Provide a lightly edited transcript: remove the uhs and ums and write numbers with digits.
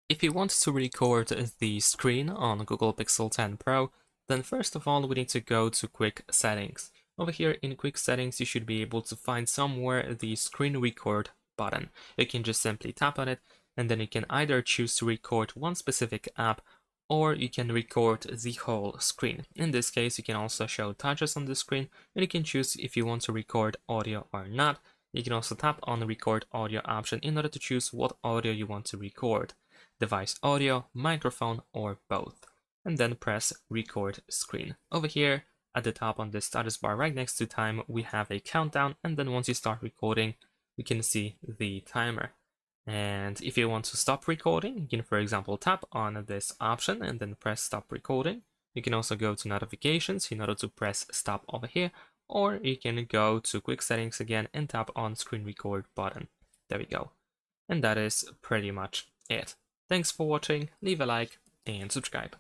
If you want to record the screen on Google Pixel 10 Pro, then first of all we need to go to Quick Settings. Over here in Quick Settings you should be able to find somewhere the Screen Record button. You can just simply tap on it and then you can either choose to record one specific app or you can record the whole screen. In this case you can also show touches on the screen and you can choose if you want to record audio or not. You can also tap on the Record Audio option in order to choose what audio you want to record. Device audio, microphone, or both, and then press record screen. Over here at the top on the status bar right next to time, we have a countdown, and then once you start recording, we can see the timer. And if you want to stop recording, you can, for example, tap on this option and then press stop recording. You can also go to notifications in order to press stop over here, or you can go to quick settings again and tap on screen record button. There we go. And that is pretty much it. Thanks for watching, leave a like and subscribe.